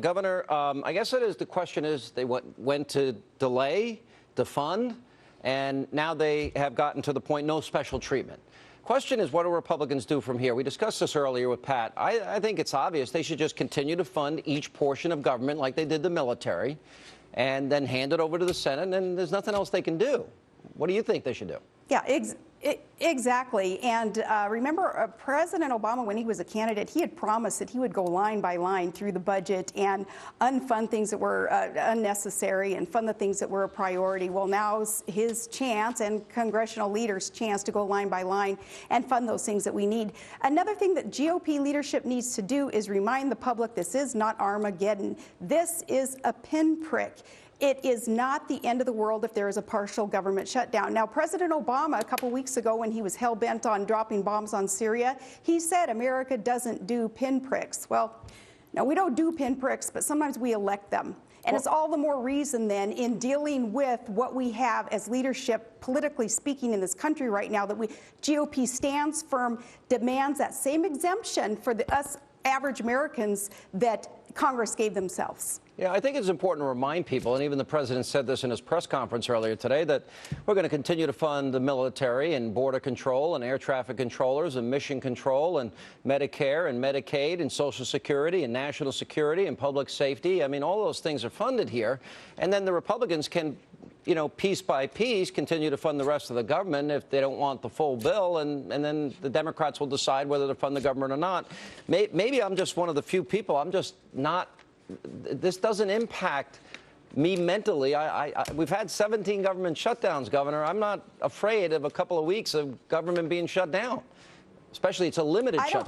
Governor, I guess the question is they went to delay, defund, and now they have gotten to the point no special treatment. Question is, what do Republicans do from here? We discussed this earlier with Pat. I think it's obvious they should just continue to fund each portion of government like they did the military and then hand it over to the Senate, and there's nothing else they can do. What do you think they should do? Yeah, exactly. And remember, President Obama, when he was a candidate, he had promised that he would go line by line through the budget and unfund things that were unnecessary and fund the things that were a priority. Well, now's his chance and congressional leaders' chance to go line by line and fund those things that we need. Another thing that GOP leadership needs to do is remind the public this is not Armageddon. This is a pinprick. It is not the end of the world if there is a partial government shutdown. Now, President Obama, a couple weeks ago, when he was hell-bent on dropping bombs on Syria, he said America doesn't do pinpricks. Well, no, we don't do pinpricks, but sometimes we elect them. And it's all the more reason then in dealing with what we have as leadership, politically speaking, in this country right now, that GOP stands firm, demands that same exemption for us average Americans that Congress gave themselves. Yeah, I think it's important to remind people, and even the president said this in his press conference earlier today, that we're going to continue to fund the military and border control and air traffic controllers and mission control and Medicare and Medicaid and Social Security and national security and public safety. I mean, all those things are funded here. And then the Republicans can, you know, piece by piece, continue to fund the rest of the government if they don't want the full bill, and then the Democrats will decide whether to fund the government or not. Maybe I'm just one of the few people. I'm just not. This doesn't impact me mentally. We've had 17 government shutdowns, Governor. I'm not afraid of a couple of weeks of government being shut down, especially it's a limited shutdown.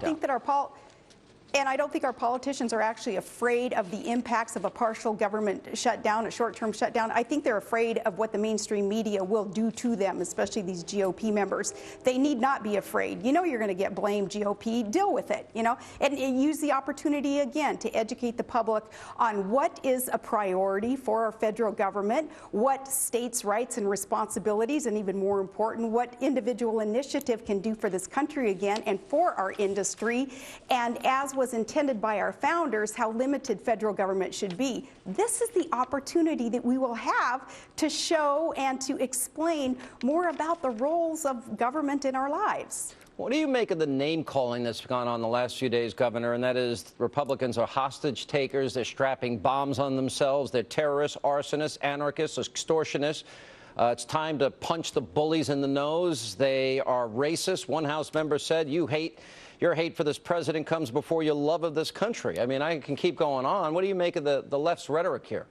I don't think our politicians are actually afraid of the impacts of a partial government shutdown, a short-term shutdown. I think they're afraid of what the mainstream media will do to them, especially these GOP members. They need not be afraid. You know you're going to get blamed, GOP. Deal with it, you know, and use the opportunity again to educate the public on what is a priority for our federal government, what states' rights and responsibilities, and even more important, what individual initiative can do for this country again and for our industry, and as was intended by our founders, how limited federal government should be. This is the opportunity that we will have to show and to explain more about the roles of government in our lives. What do you make of the name-calling that's gone on the last few days, Governor? And that is, Republicans are hostage takers. They're strapping bombs on themselves. They're terrorists, arsonists, anarchists, extortionists. It's time to punch the bullies in the nose. They are racist. One House member said, your hate for this president comes before your love of this country. I mean, I can keep going on. What do you make of the left's rhetoric here?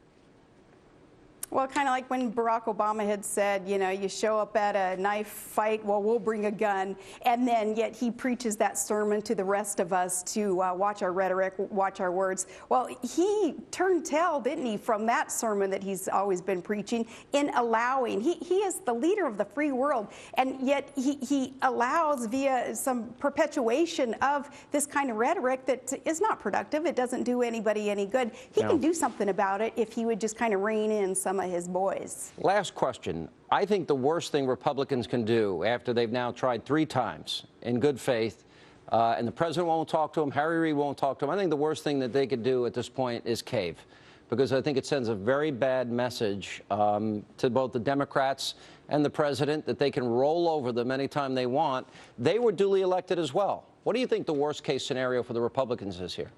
Well, kind of like when Barack Obama had said, you know, you show up at a knife fight, well, we'll bring a gun. And then yet he preaches that sermon to the rest of us to watch our rhetoric, watch our words. Well, he turned tail, didn't he, from that sermon that he's always been preaching in allowing. He is the leader of the free world. And yet he allows via some perpetuation of this kind of rhetoric that is not productive. It doesn't do anybody any good. He can do something about it if he would just kind of rein in some of his boys. Last question. I think the worst thing Republicans can do after they've now tried 3 times in good faith, and the president won't talk to him, Harry Reid won't talk to him, I think the worst thing that they could do at this point is cave, because I think it sends a very bad message to both the Democrats and the president that they can roll over them anytime they want. They were duly elected as well. What do you think the worst case scenario for the Republicans is here?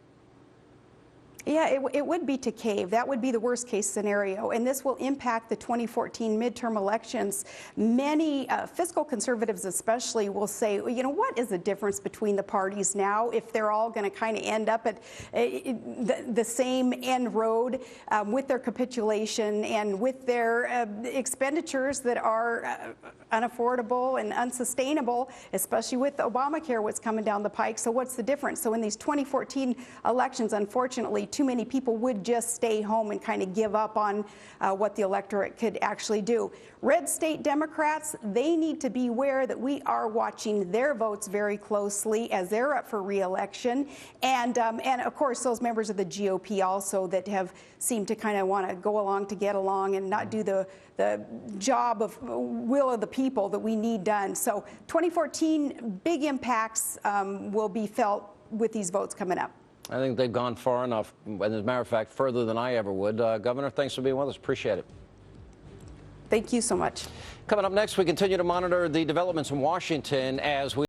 Yeah, it would be to cave. That would be the worst case scenario. And this will impact the 2014 midterm elections. Many fiscal conservatives especially will say, you know, what is the difference between the parties now if they're all going to kind of end up at the same end road with their capitulation and with their expenditures that are unaffordable and unsustainable, especially with Obamacare, what's coming down the pike. So what's the difference? So in these 2014 elections, unfortunately, too many people would just stay home and kind of give up on what the electorate could actually do. Red state Democrats, they need to be aware that we are watching their votes very closely as they're up for re-election. And of course, those members of the GOP also that have seemed to kind of want to go along to get along and not do the job of will of the people that we need done. So 2014, big impacts will be felt with these votes coming up. I think they've gone far enough, and as a matter of fact, further than I ever would. Governor, thanks for being with us. Appreciate it. Thank you so much. Coming up next, we continue to monitor the developments in Washington as we